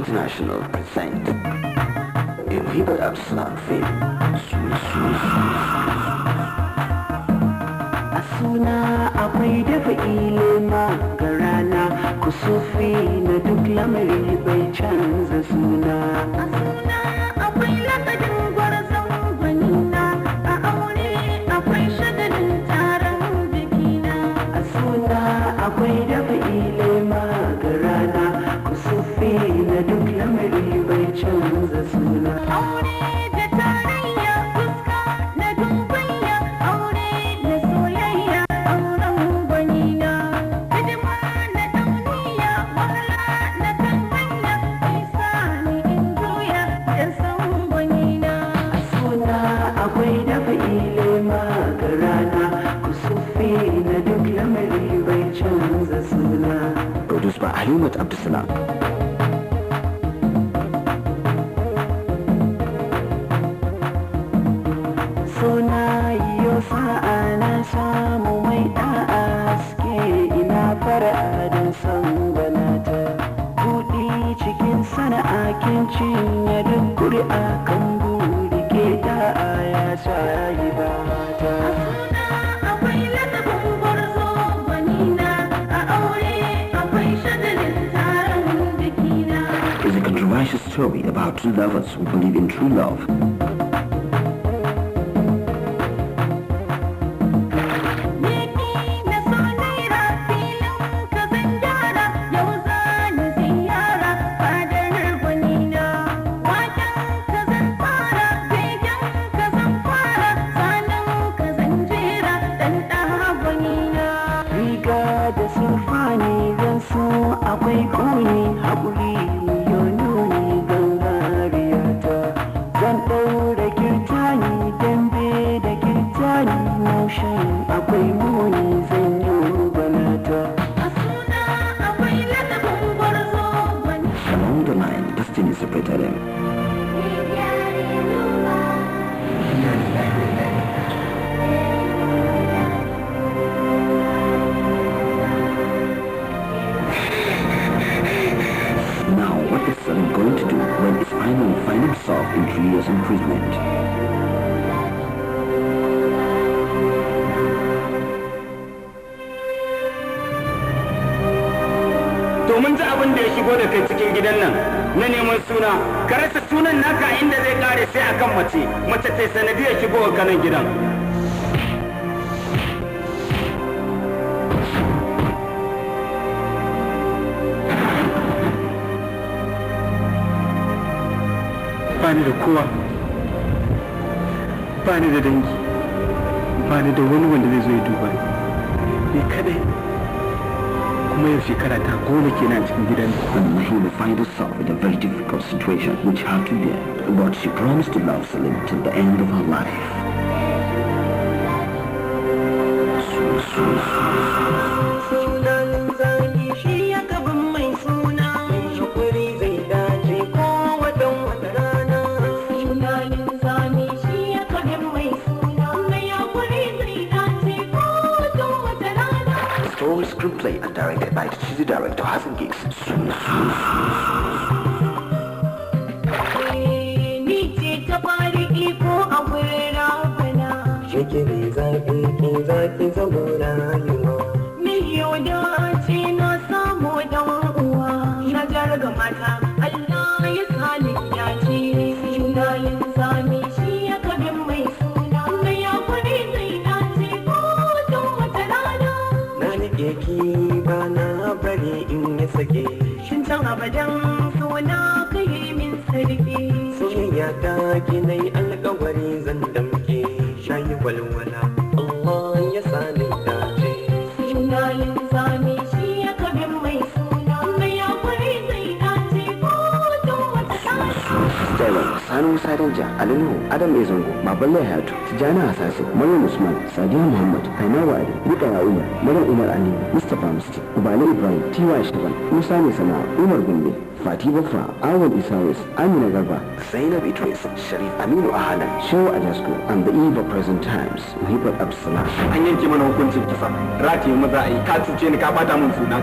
International present a Muhibbat Absalam film. Asuna akwai dafa ilima ga rana kusufi na duk lamari bai canza suna. Asuna akwai lakadin gwarzon gwanina a aure akwai shagalin taron bikina. Asuna akwai dafa ilima ga rana kusufi na duk lamari bai canza suna. Aure da tarayya fuska na dubayya aure da soyayya auren gwanina. Hidima na dauniya wahala na kan hanya bai sa ni in juya da san gwanina. Asuna akwai dafa ilima ga rana kusufi na duk lamari bai canza suna. Produced by Muhibbat Absalam. Suna yo sa'a na samu mai da'a suke ina fara don san gwanata. Buɗi cikin sana'a kin cinye duk ƙuri'a kan buri ke da'a ya sa yi bata. Asuna akwai lakabin gwarzo gwanina a aure akwai shagalin taron bikina. It's a controversial story about two lovers who believe in true love. Akwai kuni haƙuri yononi gangariyata zan ɗaura kirtani dambe da kirtani motion akwai muni zan yi banata. Asuna akwai lakabin gwarzo gwani. Along the line, destiny separated them. Now, what is Salim going to do when he finally finds himself in 3 years imprisonment? To mun ji abin da ya shigo da kai cikin gidan nan na neman suna, ka rasa sunan naka inda zai kare sai akan mace ta sanadiyar shigo ka nan gidan. Bani da kowa, bani da dangi, bani da wani wanda zai zo ya duba ni kadai. Kuma yau shekara ta 10 kenan cikin gidan. And he will find herself in a very difficult situation which had to bear. But she promised to love Salim till the end of her life. Sunan zagi shi ya gaban mai suna shukuri zai dace ko watan wata rana. Sunan zagi shi ya gaban mai suna mai yakuri zai dace ko watan wata rana. The story, screenplay and directed by the cheesy director Hassan Giggs. Ni ce ta fari iko a wurin rabana. Shekiri zaki zamo rayuwa. Miliyo da ce na samu dan uwa. Na jarga mata Allah ya sani ya ce. Sunayen zami shi ya kabin mai suna. Na ya kuri zai dace ko don wata rana. Na nike ki ba na bari in ya sake. Shin can abadan suna kai min sarki. Soyayya ta kinai alkawari zan damke. Shayi walwala Allah ya sani dace. Sunayen zami shi ya kabin mai suna. Na ya kuri zai dace ko don wata rana. Sterling, Sani Musa Danja, Alinu, Adam Ezongo, Baballe Hayatu, Tijjani Hasasi, Maryam Usman, Sadiya Muhammad, Haina Wari, Bukaya Umar, Maryam Umar Ali, Mustapha Musti, Ubale Ibrahim, T.Y. Shaban, Musa Mai Sana'a, Umar Gumbe, Fati Baffa, Awal Isawis, Amina Garba, Zainab Idris, Sharif Aminu Ahalan, Shehu Ajasko, and the eve of present times, Muhibbat Absalam. An yanke mana hukuncin kisa, rataye maza a yi, ka cuce ni ka bata min suna.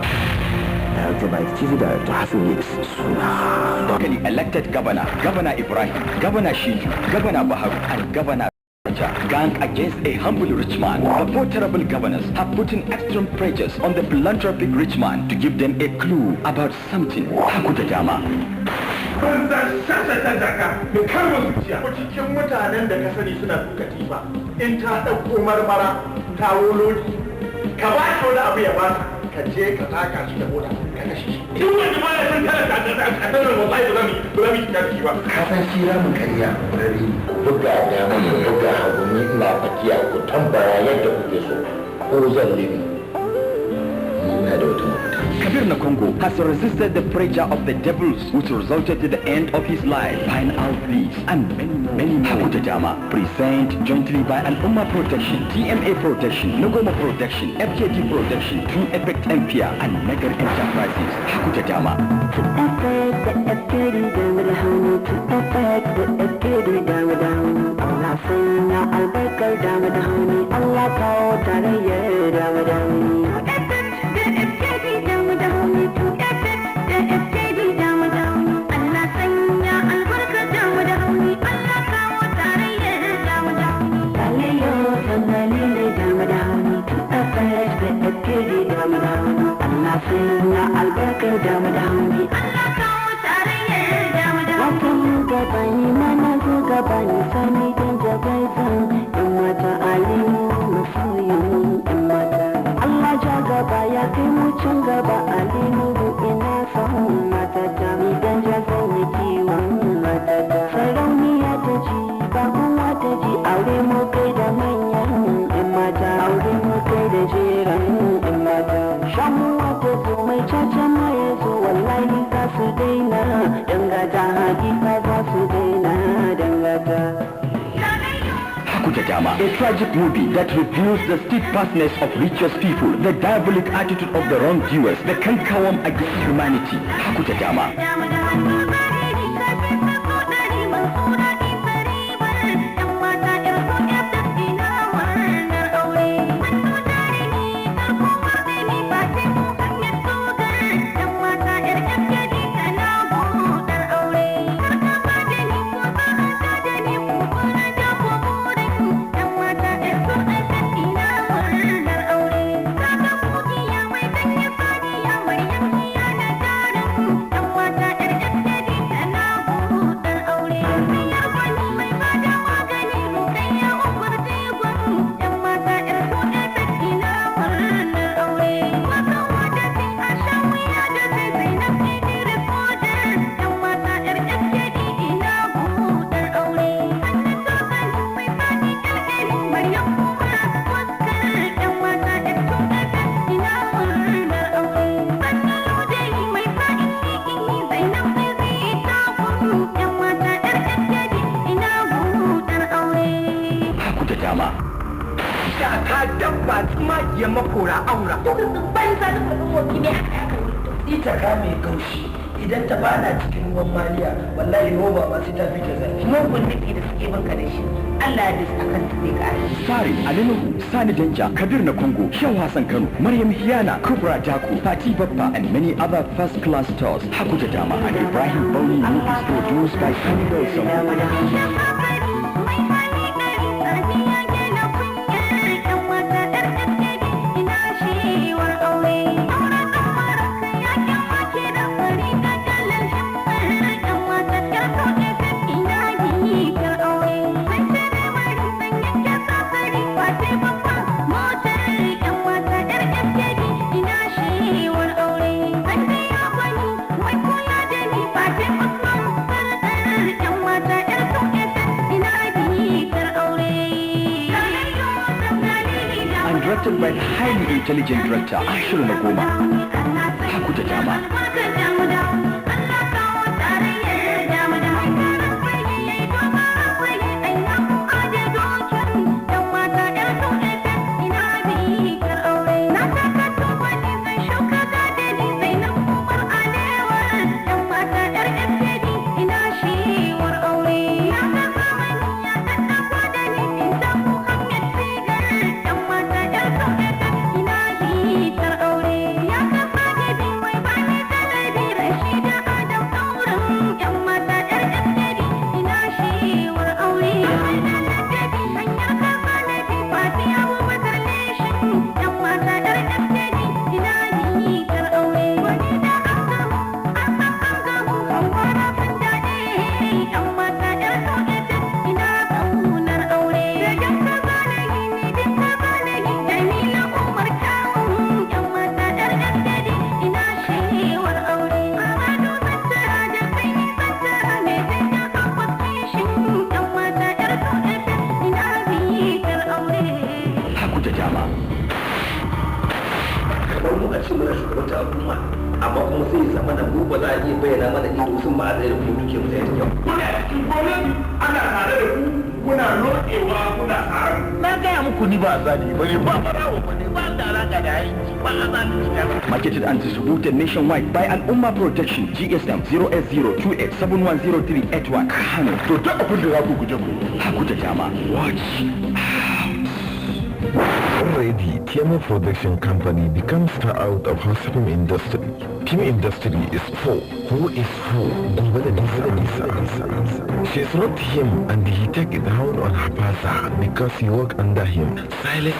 Directed by TV Director Hassan Yates. Locally elected Governor Ibrahim, Governor Shiju, Governor Baharu, and Governor gang against a humble rich man. The four terrible governors have put in extreme pressures on the philanthropic rich man to give them a clue about something. Haku da dama. Banza shashata daga mai karwa zuciya. Ko cikin mutanen da ka sani suna duka tifa in ta ɗauko marmara ta wolodi ka ba shi wani abu ya ba ka je ka taka shi da mota ka kashe shi. Duk wanda ba ya san talaka a tsanar wallahi ba za mu shiga ciki ba. Ka san shi ramin kariya rari buga dama ku buga hagu ni ina tsakiya ku tambaya yadda kuke so ko zan limi. Ina da wata mafita. Kabir Nakongo has resisted the pressure of the devils, which resulted in the end of his life. Find out these and many more. Haku da dama, present jointly by Al-Umma Protection, TMA Protection, Nogoma Protection, FKT Protection, True Effect Empire, and Nagar Enterprises. Haku da dama. A tragic movie that reveals the steadfastness of righteous people, the diabolic attitude of the wrongdoers, the cancawam against humanity. Haku da dama. Ita ka mai kaushi idan ta bana cikin ruwan maliya wallahi roba ba sai ta fita zafi. Mugun nufi da suke banka da shi Allah ya dasa akan ta zai kare. Sari Alinuhu, Sani Danja, Kabir Nakongo, Shehu Hassan Kano, Maryam Hiyana, Kubra Jaku, Fati Bappa, and many other first-class stars. Haku da dama and Ibrahim Boni movies produced by Sunny Wilson. Directed by highly intelligent director Ashur Nagoma. Haku da dama. muna ce muna shugabantar al'umma amma kuma sai ya zama da mu ba za a iya bayyana mana ido sun ba a tsaye da kuma duke mu sai yau. Kuna cikin gwamnati ana tare da ku kuna lokewa kuna tsara. Na gaya muku ni ba zani ba ne ba farawa ba ne ba da alaka da aiki ba a zani ne. Marketed and distributed nationwide by Al Umma Protection GSM 0S028710381 Kano. To duk abin da za ku guje ku. Hakuta Jama. Watch. Already, TMO Production Company becomes star out of her film industry. Film industry is full. Who is full? She's not him and he take it down on her father because he work under him. Silence.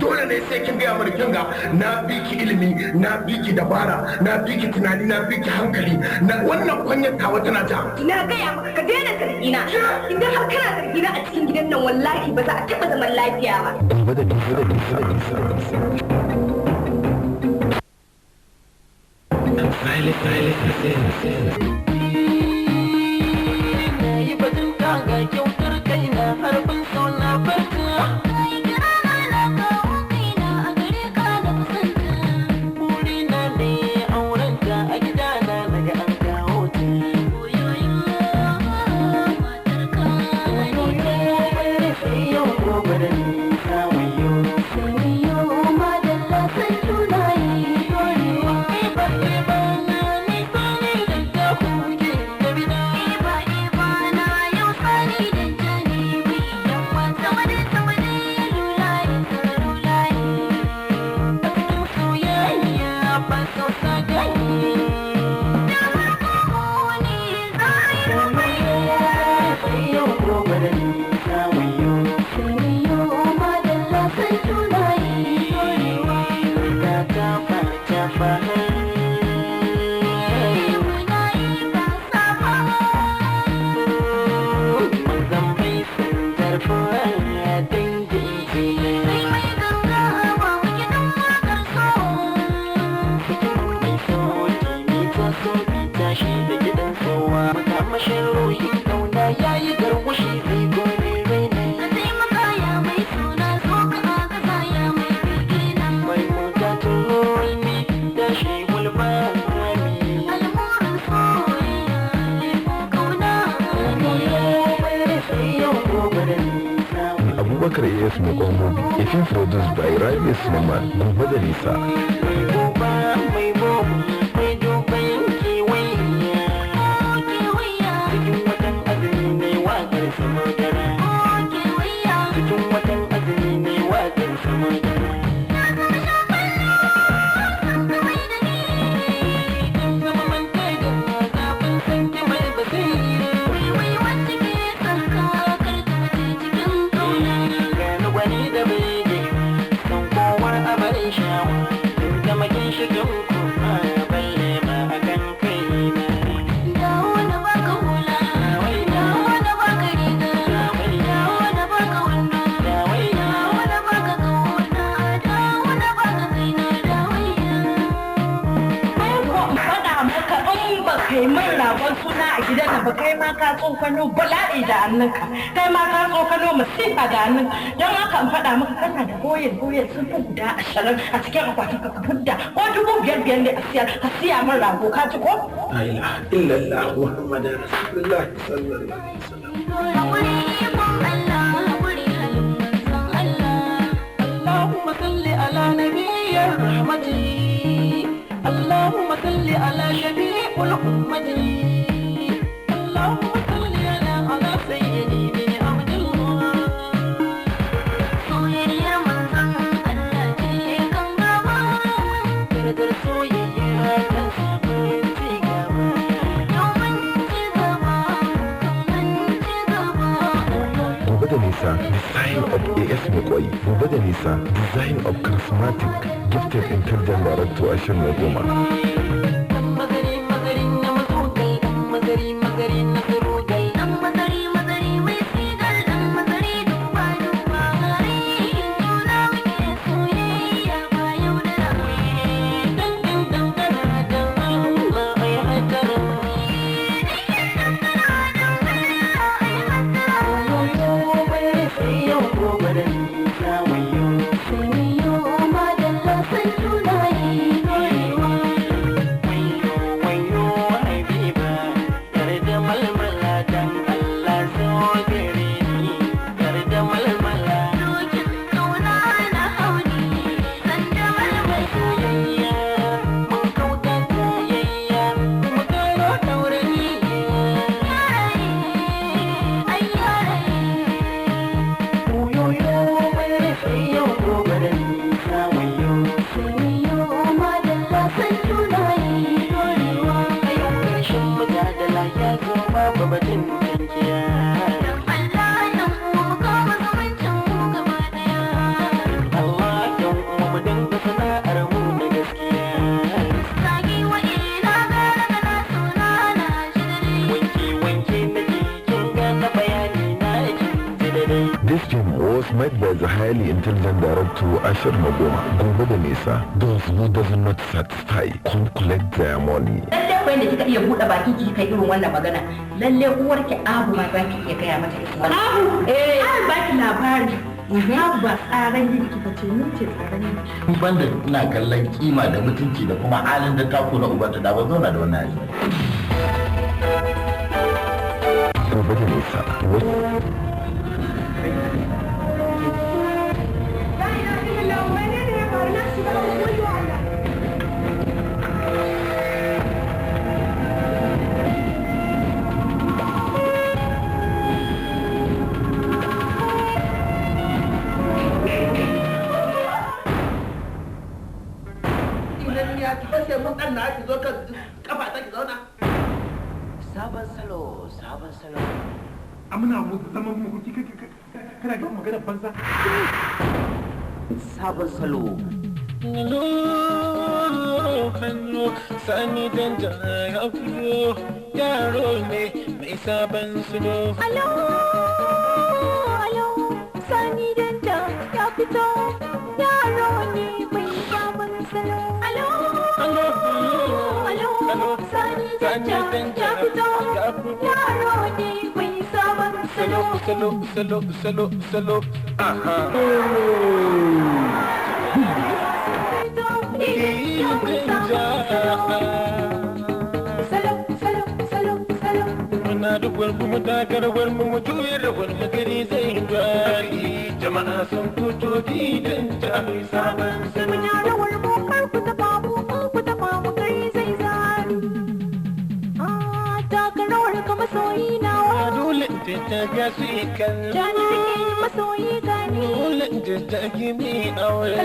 Dole ne sai kin gaya mana kinga na biki ilimi, na biki dabara, na biki tunani, na biki hankali, na wannan kwanyar tawa tana ta. Na gaya maka ka daina zargina. Idan har kana zargina a cikin gidan nan wallahi ba za a taɓa zaman lafiya ba. Yi batun kaga kyautar kaina harfin suna farka. Burina ne aurenta a gidana daga an kawo ta. Sai yau gobe da nisa wayo. Abubakar AS Mokomobi, a film produced by Rabi Suleiman, Gobe da Nisa. ba kai ma ka tsokano bala'i da hannunka kai ma ka tsokano masifa da hannunka don haka in faɗa maka kana da boyel sun fi guda 20 a cikin akwatin ka fudda ko 5,000 ne a siya min rago ka ci ko? La ilaha illallah Muhammadur Rasulullah sallallahu alaihi wasallam. Allahumma salli ala nabiyyir rahmati. Allahumma salli ala shafi'ul ummati. اللهم صل على سيدي بن عبد الله. Soyayya manzon Allah ce kan gaba. Dardar soyayya ta sabon ci gaba. Yau mun ci gaba, kan mun ci gaba. Gobe da Nisa, design of AS Mokoi. Gobe da Nisa, design of charismatic, gifted intelligent director Ashir Nagoma. Sing made by the highly intelligent director Ashir Magoma. Gobe da nisa, those who does not satisfy can collect their money. Lalle ko yanda kika iya buɗe baki ki kai irin wannan magana. Lalle uwarki Abu ma za ki iya gaya mata wannan. Abu an baki labari. Abu ba tsaran yi kika ce ni ce tsaran yi. Banda ina kallon kima da mutunci da kuma halin da tako na ubanta da ba zauna da wannan hali. Gobe da nisa. Sabon salo. Amina mu zaman mu kana ga magana banza. Sabon salo. Hello, Sani Danja ya fito, yaro ne mai sabon salo. Hello, Sani Danja ya fito, yaro ne mai sabon salo. Hello, Sani Danja ya fito, yaro ne mai sabon Salo, aha. Muna da gwarmu mu takar gwarmu mu juya da gwarmu gari zai gwari. Jama'a sun fito gidan jami sabon salo. Muna da gwarmu kar ku taɓa mu, ku taɓa mu gari zai zari. Taka rawar ka masoyi nawa. Dole in tattaga su yi kallon. Jani rike masoyi gani. Dole in tattagi mai aure.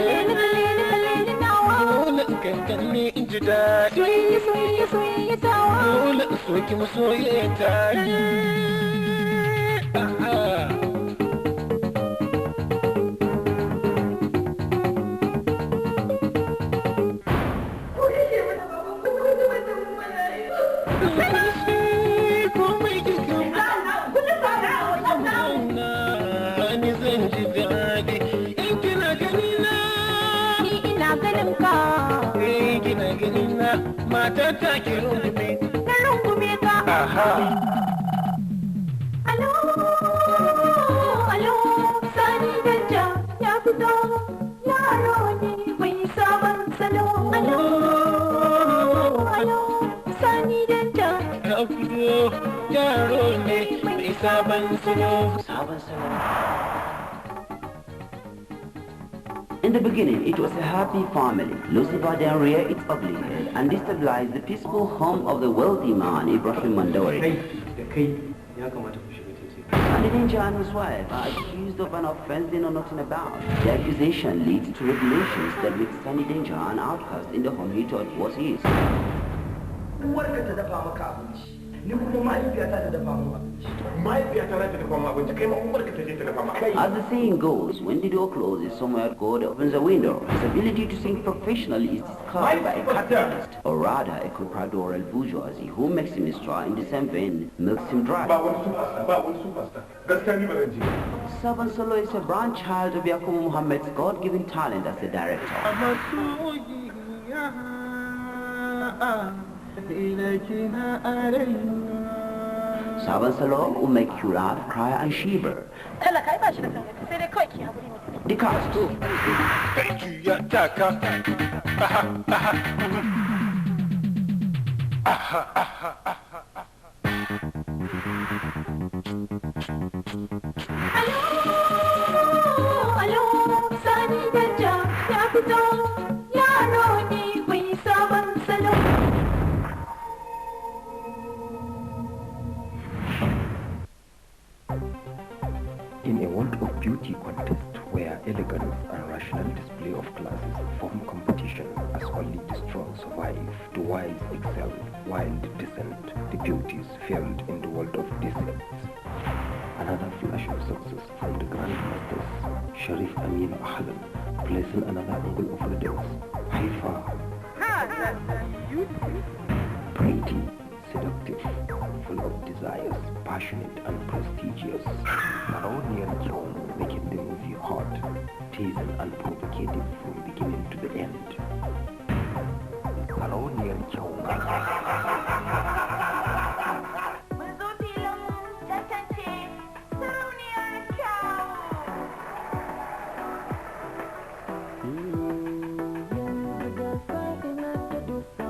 Kaleli nawa. Dole in kankanne in ji daɗi. Soyayya tawa. Dole in soki masoyi tare. Mata ta ki rungume. Na rungume ka. Aha. Alo, Sani Danja ya fito, yaro ne mai sabon salo. Alo, Sani Danja ya fito, yaro ne mai sabon salo. In the beginning, it was a happy family. Lucifer then reared its ugly head and destabilized the peaceful home of the wealthy man Ibrahim Mandawari. Sani Danja and his wife are accused of an offense they know nothing about. The accusation leads to revelations that make Sani Danja an outcast in the home he thought was his. Ni kuma mahaifiyata ta dafa mu abinci. Mahaifiyata ta dafa mu abinci, kai ma uwarka ta je ta dafa maka. As the saying goes, when the door closes, somewhere God opens a window. His ability to sing professionally is discovered by a capitalist, or rather a compradorial bourgeoisie, who makes him star in the same vein, milks him dry. Ba wani superstar. Gaskiya ni ba zan ji. Sabon Salo is a grandchild of Yakubu Muhammad's God-given talent as a director. Sabon Salo will make you laugh, cry and shiver. The cast too. Thank you, ya taka. Aha, aha. Aha, aha, aha. Alo, Sani Danja ya fito, yaro ne mai sabon salo. In a world of beauty contest where elegance and rational display of classes form competition as only the strong survive, the wise excel, while the decent, the beauties failed in the world of decepts. Another flash of success from the grandmasters, Sharif Amin Ahlan, placing another angle of evidence. Haifa. Pretty, seductive, full of desires, passionate and prestigious. Sarauniyar kyau making the movie hot, teasing and provocative from beginning to the end. Sarauniyar kyau. Mun zo filin tantance sarauniyar kyau. Yanzu da safe na ta dosa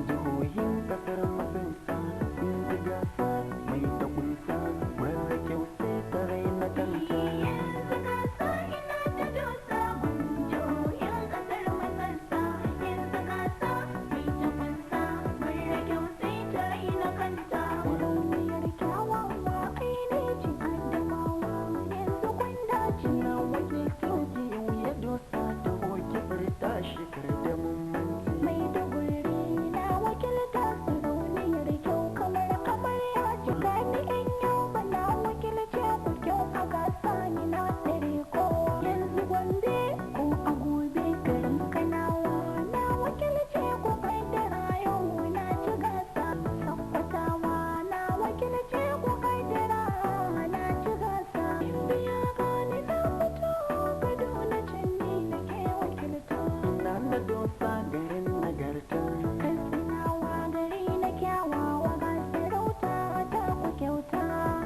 jihohin kasar masunta sun ji gasa mai ta kunsa mara kyau sai ta raina kanta. Yanzu gasa ina ta dosa jihohin kasar masunta. Yanzu gasa mai ta kunsa mara kyau sai ta raina kanta. Sarauniyar kyawawa ai ne ci adamawa yanzu gwanda ci na waje sauki yau ya dosa ta hoki furta shekar da mummunci. Mai da guri na wakilta sarauniyar kyau kamar amarya cika ni in yau bana wakilce ku kyau a gasa ni na tsere kowa. Yanzu Gombe ko a gobe garin Kanawa na wakilce ku kai da yau na ci gasa. Sakkwatawa na wakilce ku kai da na ci gasa. In biya gani na fito Kaduna can ni nake wakilta. Na na dosa garin nagarta. Katsinawa gari na kyawawa ga sarauta ta ku kyauta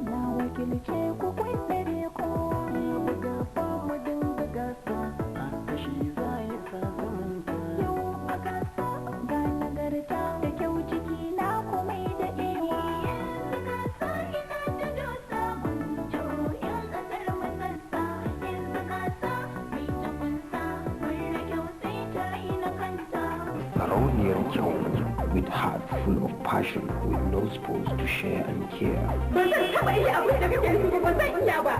na wakilce ku kun dare kowa. Buga fama dinga gasa a kashi za ya sa zamanta. Yau a gasa ga nagarta da kyau ciki na komai da ewa. Yanzu gasa ina ta dosa gunjo yan kasar masarsa. Yanzu gasa mai ta kunsa mara kyau sai ta raina kanta. Sarauniyar kyau, with heart full of passion, with no spouse to share and care. Ba zan taɓa iya abin da kake nufi ba zan iya ba.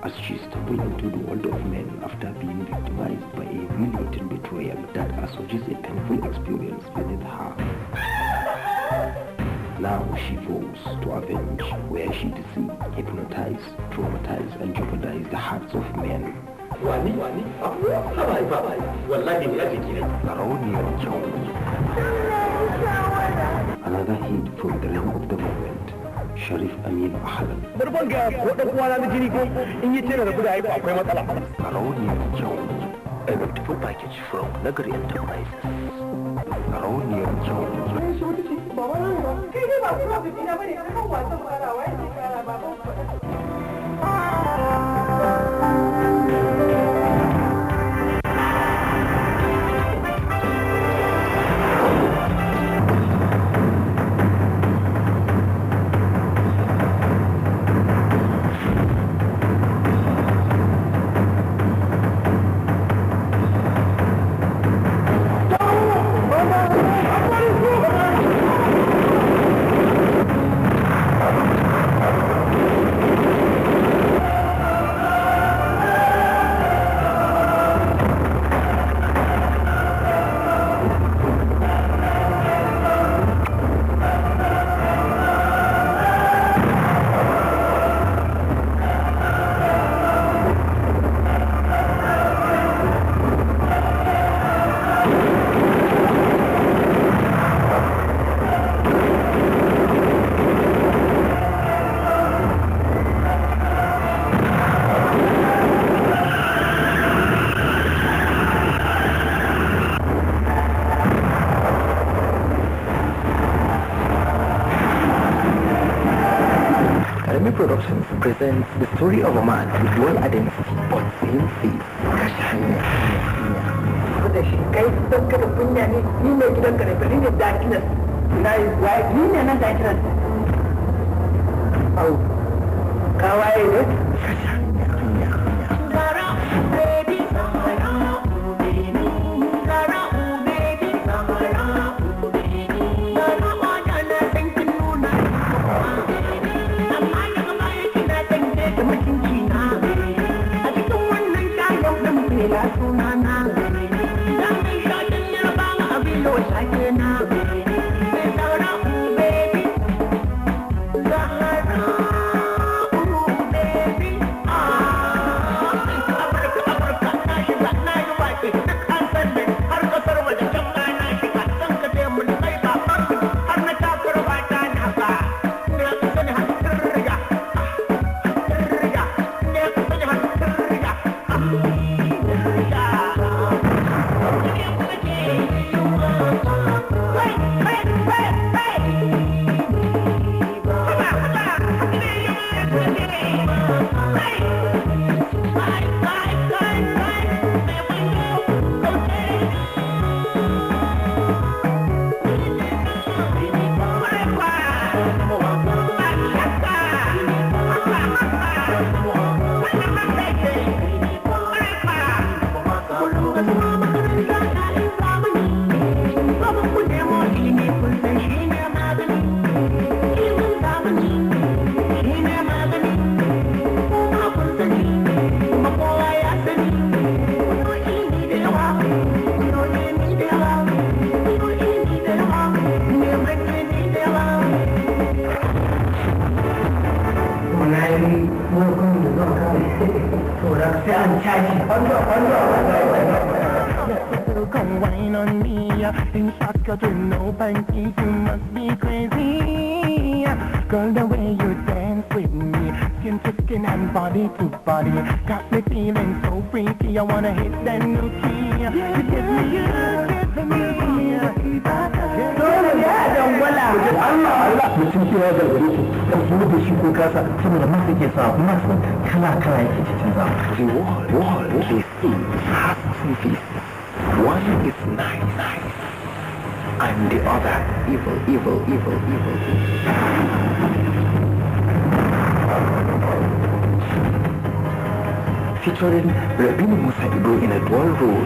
As she stumbled into the world of men after being victimized by a humiliating betrayal that assuages a painful experience beneath her. Now she vows to avenge where she deceived, hypnotized, traumatized, and jeopardized the hearts of men. Wani? Hawaii. Wallahi ne ake kira. Sarauniyar kyau. Another hit from the realm of the moment, Sharif Aminu Ahlan. Barban ga wadan uwana na jini ko in yi tana da kuda ai akwai matsala. Sarauniyar kyau. A beautiful package from Nagari Enterprises. Sarauniyar kyau. Kai ne ba kuma bikina bane kan wasan farawa yake kara baban kuɗi. Productions presents the story of a man with dual identity but same face. Kashi hanya. Da shi kai don kada kunya ne ni ne gidan ka ne bari ne dakinas. Na yi waye ni ne nan dakinas. Au. Ka waye ne? Kashi hanya. Zara baby Zara baby Zara baby Zara baby Zara wanda na san kin nuna amma daga baya kina tante da mutunci na a cikin wannan shagon din fela suna na dan mai shadin yarbawa abin da sake na Zara baby Zara baby Come wine on me, in shortcut with no panties, you must be crazy. Girl, the way you dance with me, skin to skin and body to body, got me feeling so freaky. I wanna hit that new key. You give me, dole ne a dangwala Allah mutum kira da gare su da su da shi ko kasa saboda masu ke sa masu kala yake cikin zama. The world they see has two faces. One is nice and the other evil. Featuring Rabin Musa Ibu in a dual role.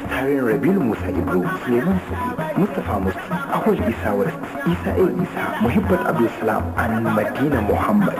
Starring Rabil Musa Ibu, Suleiman Sufi, Mustafa Musti, Ahwal Isa West, Isa A. Isa, Muhibbat Abdul Salam, and Madina Muhammad.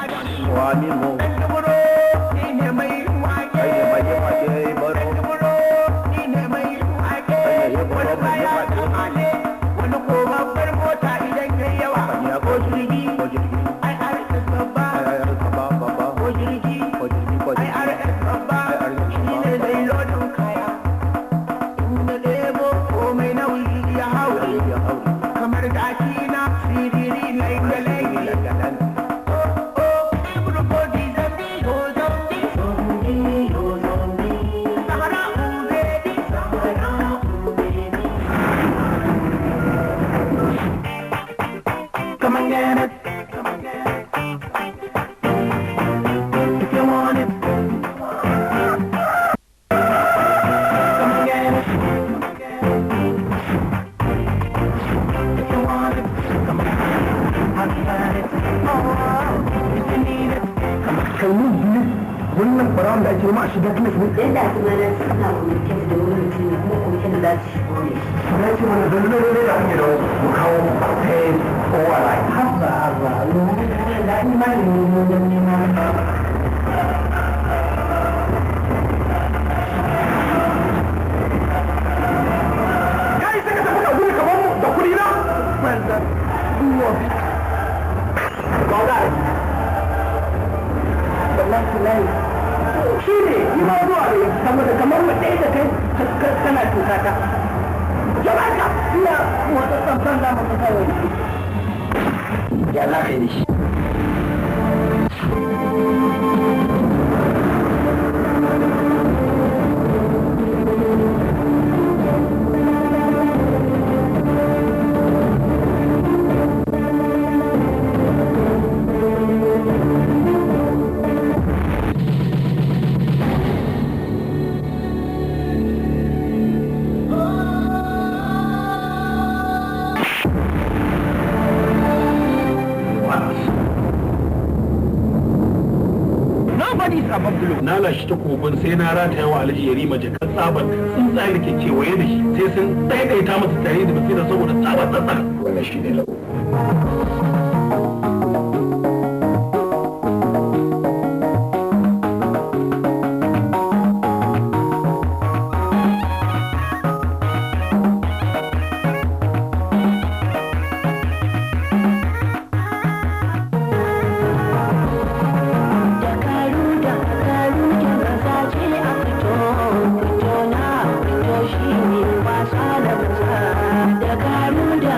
Come and get it. If you want it. Come and get it. If you want it. Come on. I'll got it. Oh, if you need it. Come on. Kalmun wannan barawon da ake ma a shiga kilis ne. Yadda a tunanin suna mulkin da wani mutum ne kuma kuma da za su shigo ne. Ya ce mana da lullu da ake da mu kawo kowa lai. Haba, da imani ne wajen neman. Kai sai ka tafi da wuri kamar mu da kuɗi na. Wanda duwa. Ba da. Wallahi. Shi ne yi ma zuwa da saboda kamar mu ɗaya da kai kana cuta ta. Jama'a ka ina wata tsantsan da maka kawai. Ya za ka yi da shi. Na lashe takobin sai na rataya wa Alhaji Yarima jakar tsabar tsuntsaye da ke kewaye da shi sai sun daidaita masa tare da basira saboda tsabar tsatsar. Wannan shi ne lau. Shi ne wasa da maza da karu da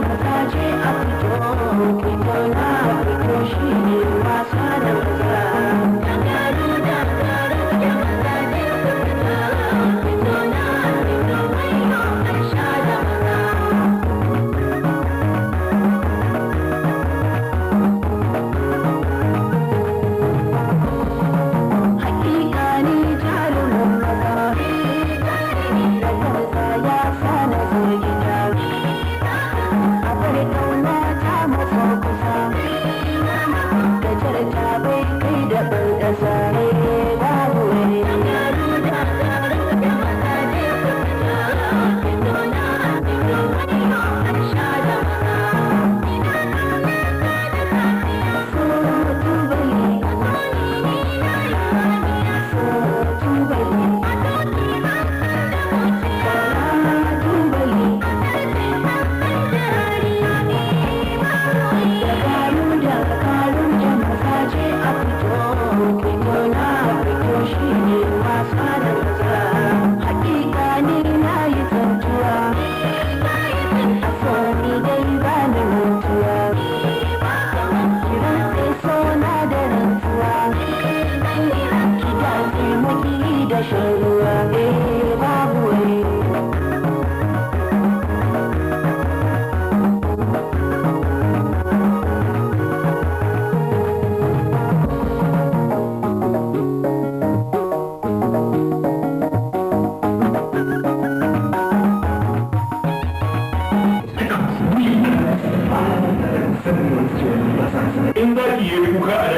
maza ce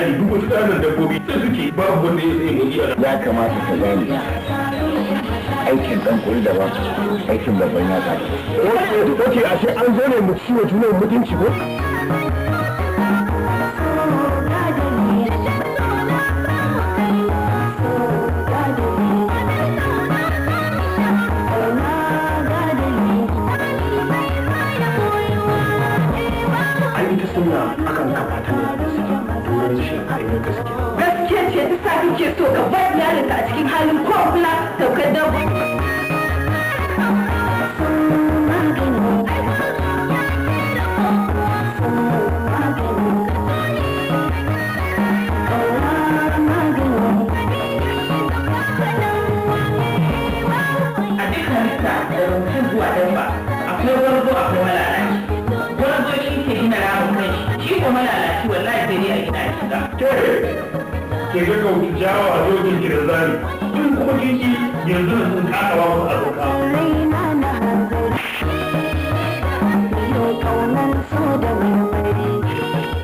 wallahi duk wasu ƙananan dabbobi da suke babu wanda ya sai motsi a ya kamata ka gane aikin dan kuri da ba aikin babban ya gane oke ashe an zo ne mu ciwo junan mutunci ko suna akan kafa ta ne domin shi a yi gaskiya ce ta sa kake so ka bar yaronka a cikin halin kwamfula saukar dabba. A duk halitta da rumfin zuwa dabba akwai warzo akwai malalaci. Warzo shi ke gina ramin kai shi ko malalaci wallahi sai dai a gina shiga. Ke ga kauci jawo a dokin gidan zari in kuma kiki yanzu da sun kaka wa mu aboka.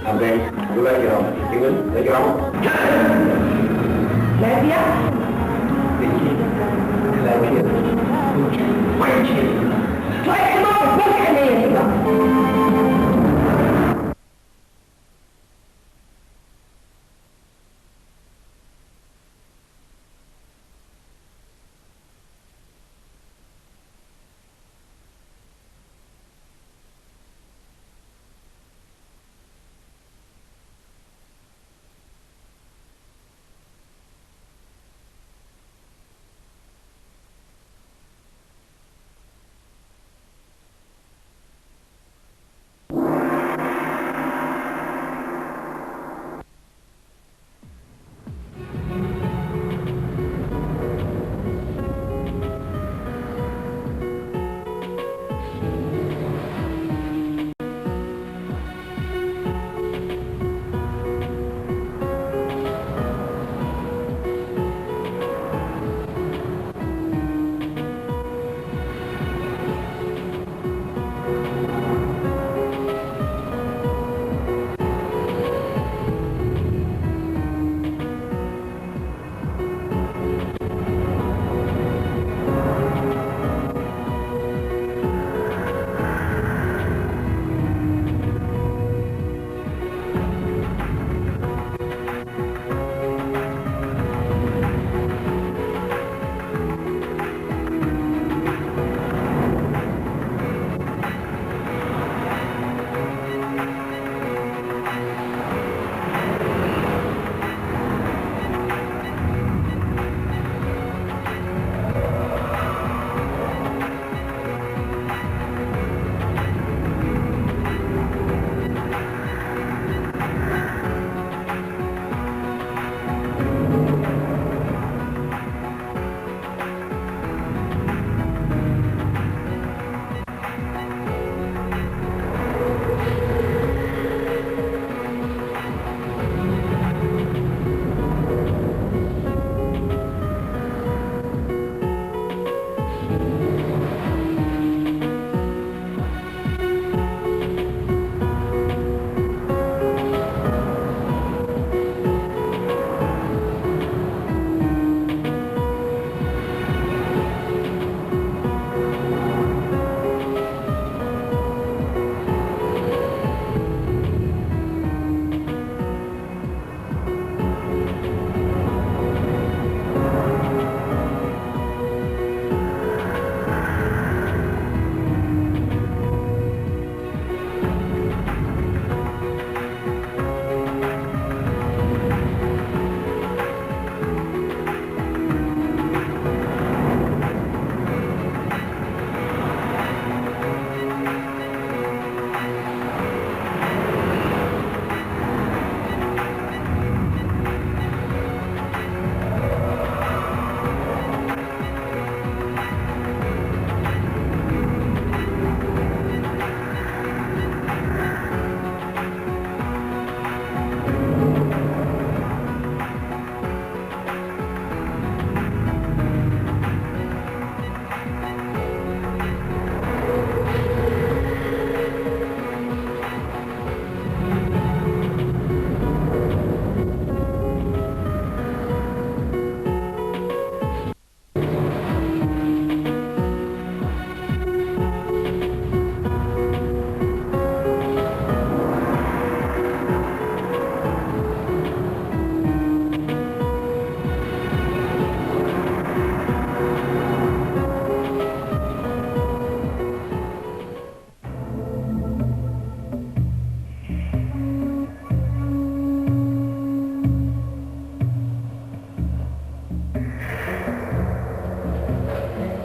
Abai, dula kira mu, tinggal, kira mu. Lafiya? Lafiya. Kwanci. To ai kuma babban kane yanzu ba.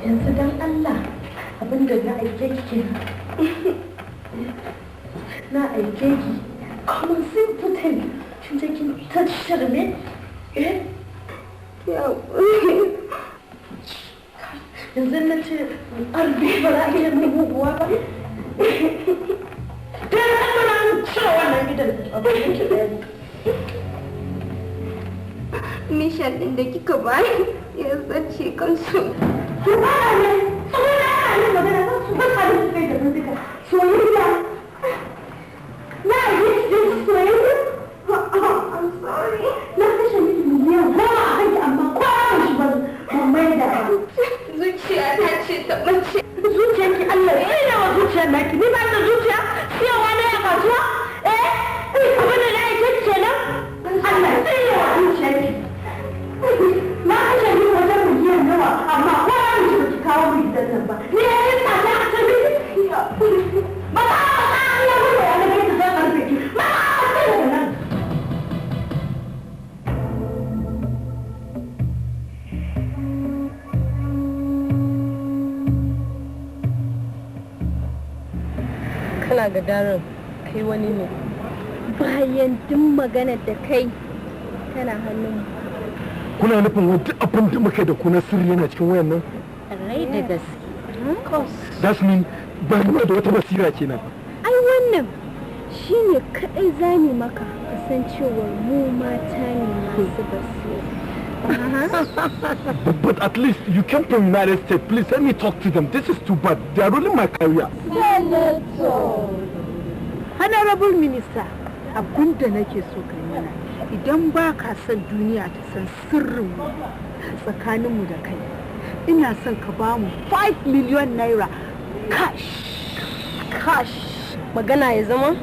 yanzu dan Allah abinda na aike ki kenan. Na aike ki kuma sun fita kin je kin ta shirme yanzu na ce arbi ba za a iya muguwa ba. Da na kuma na cire wannan gidan abin yake ɗaya. Nishan ɗin da kika bani ya zace kansu. Su ba ne, su ba ne magana ba su ba ka da su kai da bindiga. Soyayya. Na yi su soyayya. I'm sorry. Na kashe miki miliyan goma a kanki amma kwana shi ban mai da ba. Zuciya ta ce ta mace. Zuciyarki Allah ya yi wa zuciyar naki. Ni ba da zuciya siyawa na ya kasuwa. Abin da na aike kenan. Allah ya yi wa zuciyarki. Na kashe ni wajen miliyan nawa amma kwana shi ba ki kawo mu gidan nan ba. Ni ya yi tsada a can miki. Ba za a faɗa an yi wani ya na kai ta zan karfe ki. Ba za a faɗa daga nan. Kana ga daren kai wani ne bayan duk maganar da kai tana hannun kuna nufin wata abin da muke da kuna sirri yana cikin wayan nan? rai da gaske. That's mean ba ni da wata basira kenan. Ai wannan shine kadai zani maka kasancewar mu mata ne masu basira. But at least you came from United States. Please let me talk to them. This is too bad. They are ruining my career. Senator. Honorable Minister, abinda nake so ka yi idan ba ka son duniya ta san sirrin tsakaninmu da kai, ina son ka ba mu 5 million naira cash. Magana ya zama?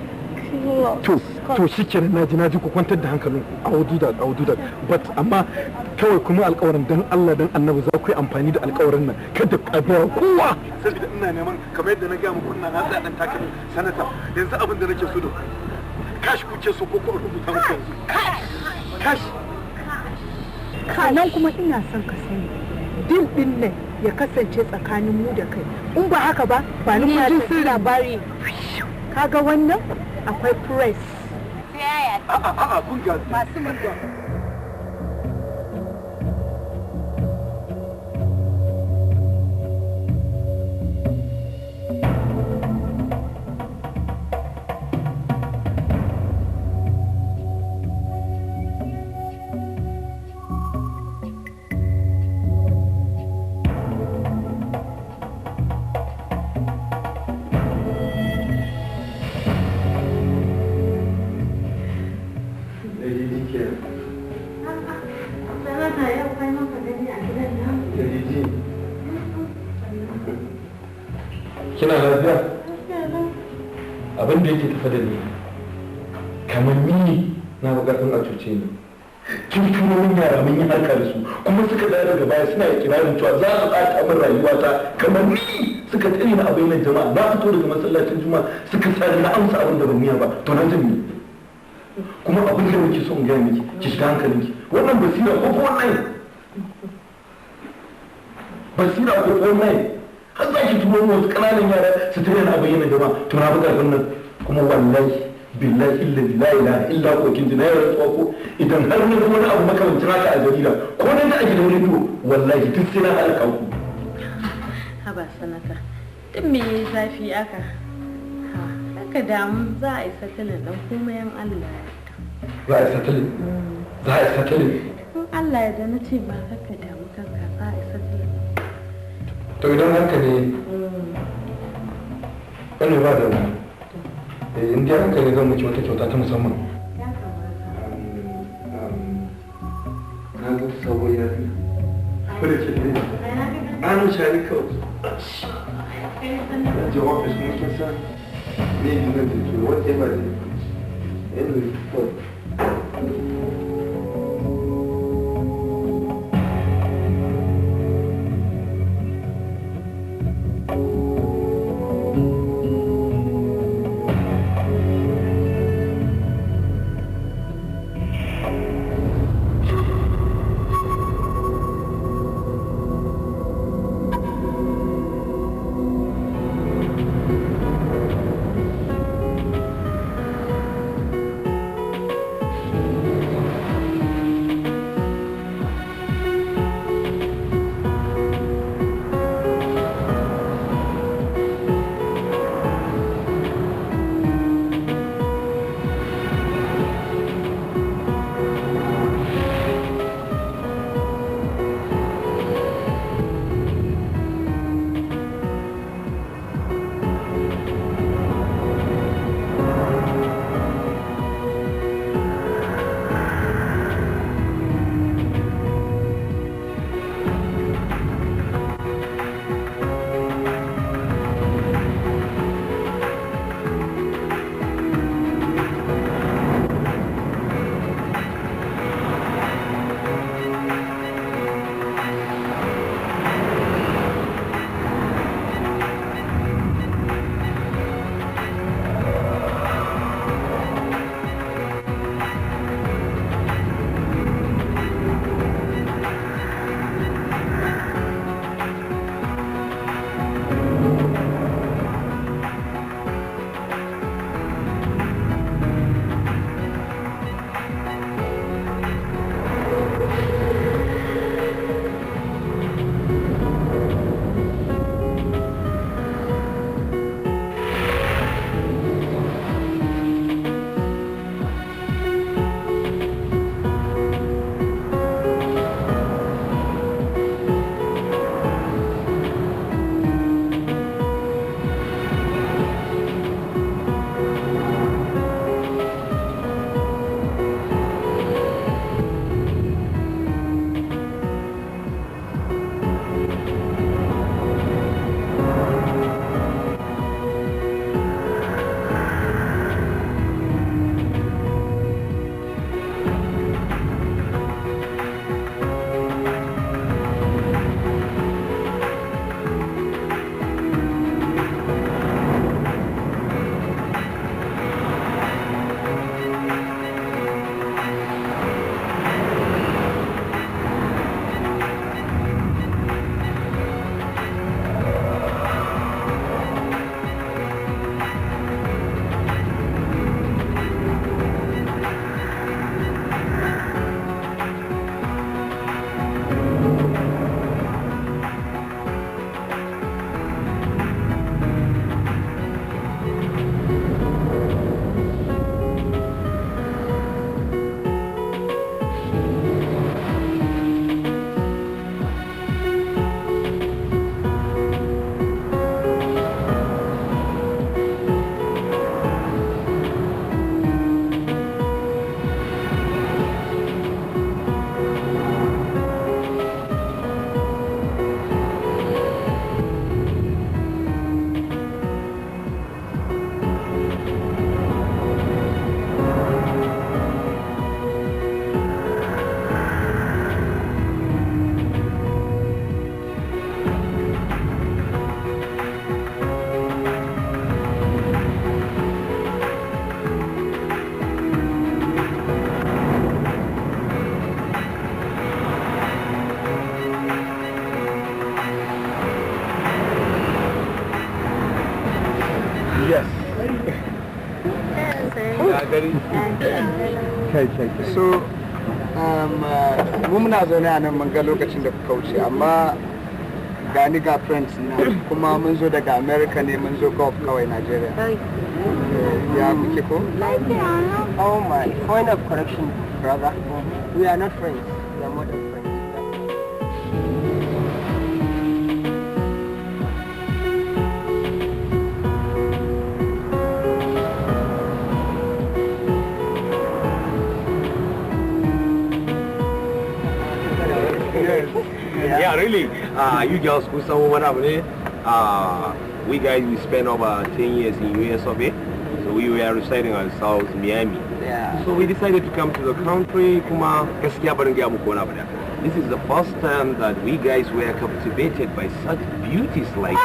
To shi kenan naji ku kwantar da hankalinku. I will do that. But amma kawai kuma alƙawarin dan Allah dan Annabi za ku yi amfani da alƙawarin nan kada ka biya kowa. Saboda ina neman kamar yadda na ga muku ina na tsaya dan takalmin sanata. Yanzu abin da nake so da cash kuke so ko rubuta muku yanzu. Cash. Kanan kuma ina son ka sani din din nan ya kasance tsakanin mu da kai. In ba haka ba ni ma jin labari. Kaga wannan akwai press. A'a kun ga masu murya. Kina lafiya? Abin da yake tafa da ni kamar ni na buƙatun a cuce ni. Kin turo min yara mun yi harka da su kuma suka dawo daga baya suna ikirarin cewa za su ɓata min rayuwata kamar ni suka tsare ni a bainar jama'a na fito daga masallacin juma'a suka sa na amsa abin da ban yi ba to na jin kuma abin da nake so in gaya miki ki shiga hankalinki wannan basira ko online har za ki tuno wasu ƙananan yara su tare na bayyana jama'a to na buƙatar nan kuma wallahi billahi illazi la ilaha illa huwa kin ji na yara tsawa ko idan har na ga wani abu makamancin haka a jarida ko na ga a gidan rediyo wallahi duk sai na halaka ku. Haba sanata duk me yayi zafi aka haka damu za a yi satalin dan kuma yan Allah za a yi satalin in Allah ya da na ce ba haka damu kanka za a yi satalin. To idan haka ne wani ba da in dai haka ne zan miki wata kyauta ta musamman. Na ga ta sabuwar yari wadda ke ne an shari kawai na je ofis mun kin san ne yi nan da ke wata ba da yanzu kawai. So, mu muna zaune a nan mun ga lokacin da kuka wuce, amma gani ga friends na kuma mun zo daga America ne, mun zo Gulf kawai Nigeria. Ya muke ko? Oh my, point of correction, brother. We are not friends. We are more than friends. Yeah, really. You girls who saw what happened. We guys, we spent over 10 years in US of it. So we were residing ourselves in Miami. Yeah. So we decided to come to the country. This is the first time that we guys were captivated by such beauties like A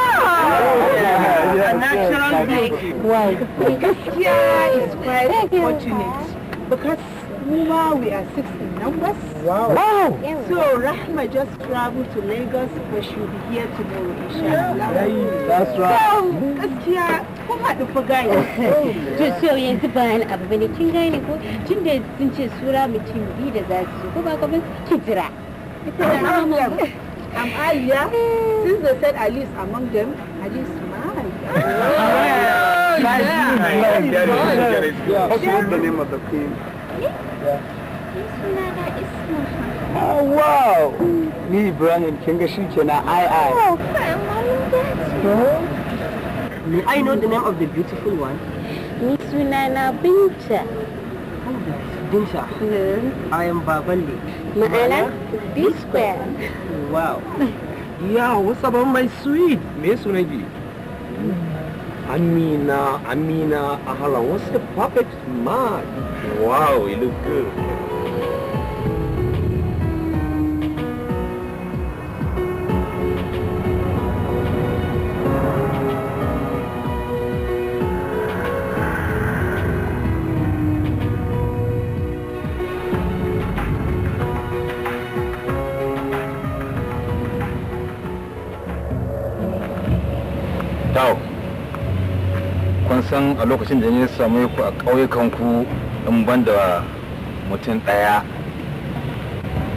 natural beauty. Why? Gaskiya is quite fortunate because we are 6 in numbers. Wow. So Rahma just traveled to Lagos, but she'll be here tomorrow, inshallah. That's right. So gaskiya kuma da fagai. So yanzu ba an abu bane kin gane ko tun da sun ce sura mutum biyu da za su ko ba ka ba ki jira. I'm Alia. Since they said Ali is among them, Ali is mine. What's the name of the queen? Oh wow! Ni Ibrahim kin ga shi kenan ai. May I know the name of the beautiful one? Ni sunana Binta. Binta. I am Baballe. Ma'ana B square. Wow. Yeah, what's about my sweet? Me sunagi. Amina, Ahala, what's the puppet man? Wow, you look good. kun san a lokacin da ne samu ku a ƙauyukanku in ban da mutum ɗaya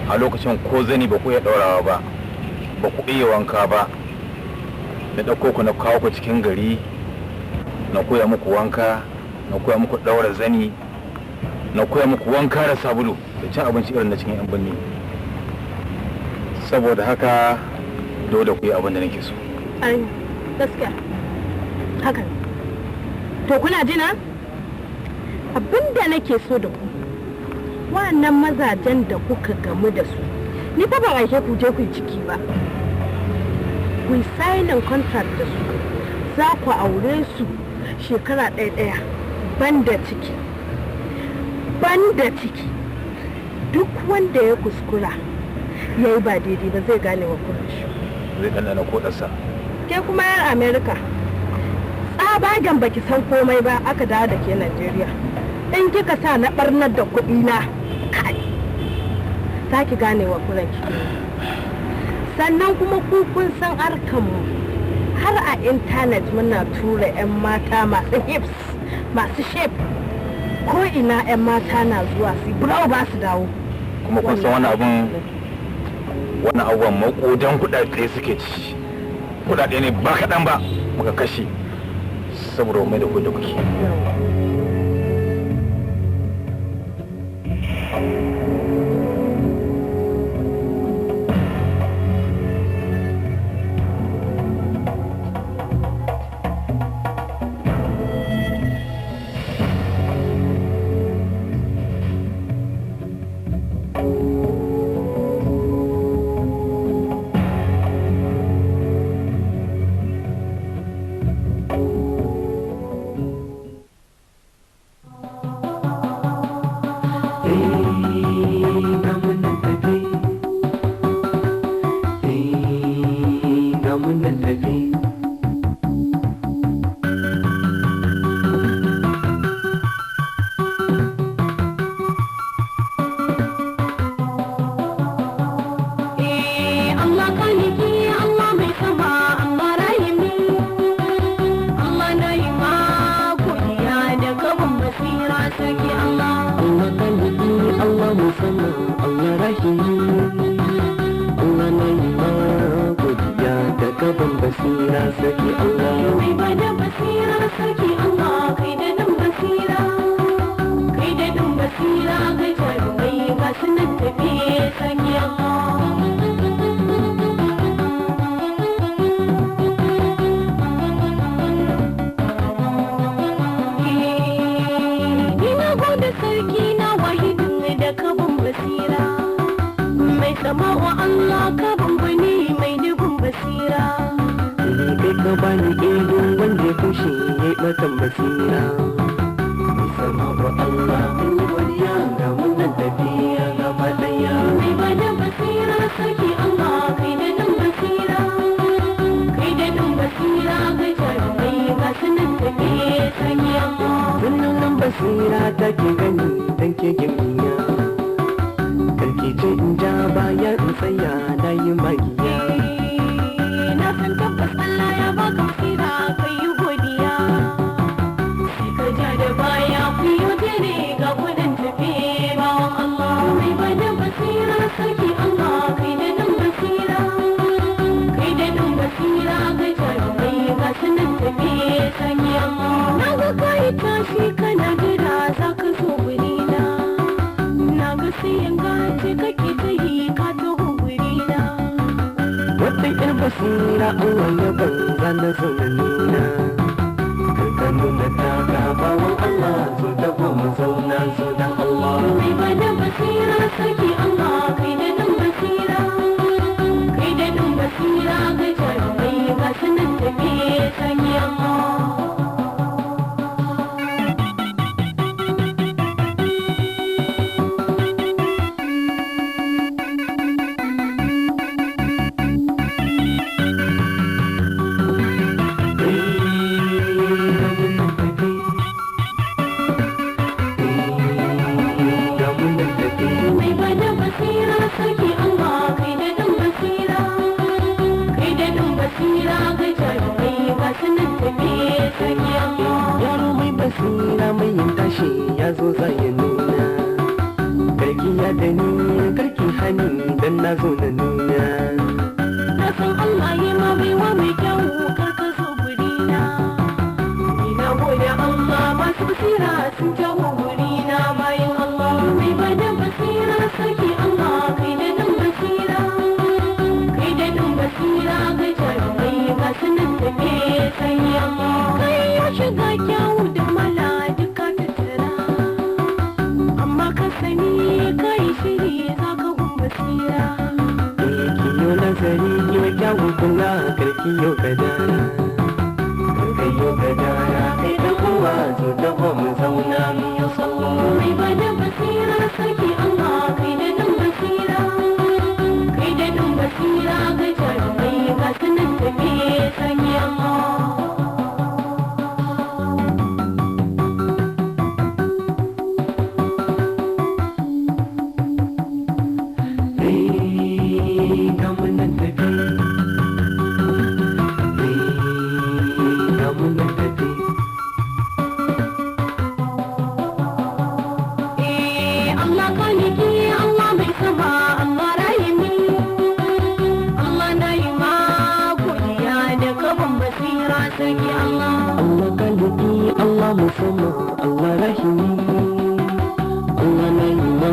a lokacin ko zani ba ku iya ɗaurawa ba ba ku iya wanka ba na ɗauko ku na kawo ku cikin gari na koya muku wanka na koya muku ɗaura zani na koya muku wanka da sabulu da cin abinci irin na cikin yan birni saboda haka dole ku yi abin da nake so. Ai, gaskiya. Haka. To kuna jina? Abinda nake so da ku. Wannan mazajen da kuka gamu da su. Ni fa ba aike ku je ku ciki ba. Ku signing contract da su. Za ku aure su shekara ɗaya banda ciki. Banda ciki. Duk wanda ya kuskura yayi ba daidai ba zai gane wa kullum shi. Zai ɗanɗana koɗarsa. Ke kuma yar Amerika. Tsabagen baki san komai ba aka dawo da ke Najeriya. In kika sa na barnar da kuɗi na kai za ki gane wa kuranki. Sannan kuma ku kun san harkanmu har a intanet muna tura 'yan mata masu hips masu shape ko ina 'yan mata na zuwa su burau ba su dawo. Kuma kun san wani abubuwan makodan kuɗaɗe suke ci. Kuɗaɗe ne ba kaɗan ba muka kashe saboda mai da kuɗi kuke. Allah na yi ma godiya da gaban basira sarki Allah. Mai bada basira sarki Allah kai da dan basira. Kai da dan basira ga jarumai ga sunan tafi sarki Allah. Ina gode sarki na wahidin da gaban basira. Mai sama'u Allah gaban bani mai dubin basira. Kai ka bani ego wanda ya kushe ya yi matan basira. Mai sama wa Allah mun yi godiya ga wannan tafiya gaba daya. Mai bada basira sarki Allah kai da dan basira. Kai da dan basira ga jarumai ga sunan tafi sarki Allah. Sunan basira take gani dan ke gimiya. Karki ce in ja baya in tsaya na yi magiya. Na san tabbas Allah ya baka basira kai yi godiya. Sai ka ja da baya ku yi dare ga kudin tafi bawan Allah. Mai bada basira sarki Allah kai da dan basira. Kai da dan basira ga jarumai ga sunan tafi sarki Allah. Na ga kai tashi kana jira za ka zo wurina. Na ga sai in gaji kake ta yi ka taho wurina. Wata ƴar basira Allah ya banza na zaune nuna. Karka nuna ta gabawan Allah zo da goma zauna zo da Allah. Mai bada basira sarki Allah kai da dan basira. Kai da dan basira ga jarumai ga sunan tafi sarki Allah. Mai bada basira sarki Allah kai da dan basira. Kai da dan basira ga jarumai ga sunan tafi sarki Allah. Yaro mai basira mai yin tashi ya zo za ya nuna. Karki ya da ni karki hani dan na zo na nuna. Na san Allah yi ma baiwa mai kyau kar ka zo gurina. Ni na gode Allah masu basira sun jawo gurina bayan Allah. Mai bada basira sarki Allah kai da dan basira. Kai da dan basira ga jarumai ga sunan tafi sarki Allah. Kai ya shiga kyawu da mala duka tattara. Amma ka sani kai shiri za ka gun basira. Kiyo nazari kiyo kyawun kula karki yau gadara. Karka yau gadara kai da kowa zo da mu zauna mu yi sallo. Mai bada basira sarki Allah kai da dan basira. Kai da dan basira ga jarumai ga sunan tafi sarki Allah. Allah kaliki Allah mai sama Allah rahimi. Allah na yi ma godiya da gaban basira sarki Allah. Allah kaliki Allah musamman Allah rahimi. Allah na yi ma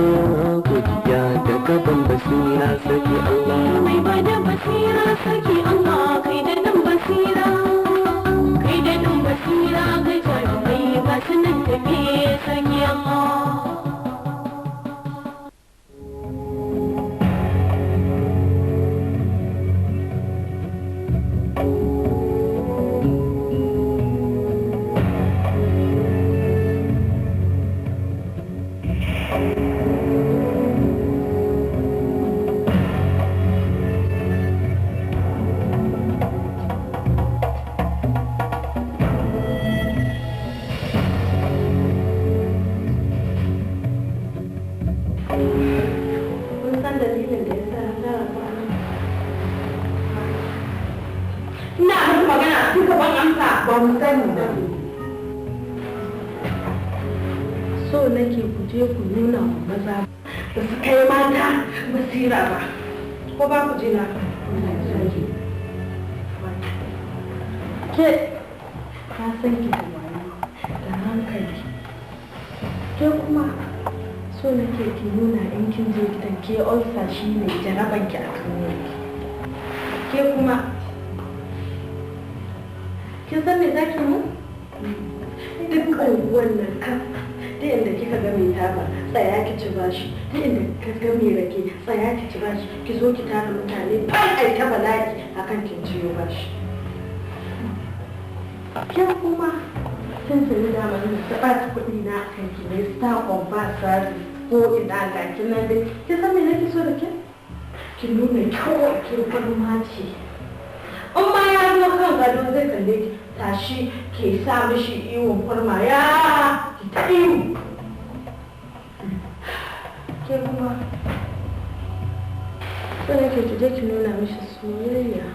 godiya da gaban basira sarki Allah. Mai bada basira sarki Allah kai da dan basira. Kai da dan basira ga jarumai ga sunan tafi sarki Allah. So nake ku je ku nuna wa maza da su kai mata basira ba ko ba ku jina ke ka san ki da wani da hankali ke kuma so nake ki nuna in kin je gidan ke ulcer shine jaraban ki a kan ke kuma kin san me zaki mu dukkan wannan kan da inda kika ga mai taba tsaya ki ci bashi da inda kika ga mai rake tsaya ki ci bashi ki zo ki tara mutane fai ai ta bala'i akan kin ciyo bashi ke kuma kin sani da mun ta ɓata kuɗi na akan ki ne star of service ko ina ga kin nan dai kin san me nake so da ke ki nuna kyau ki farma ce in ma ya zo kan gado zai kalle ki tashi ke sa mishi iwon farma ya ki ta iwu ke kuma sai nake ki je ki nuna mishi soyayya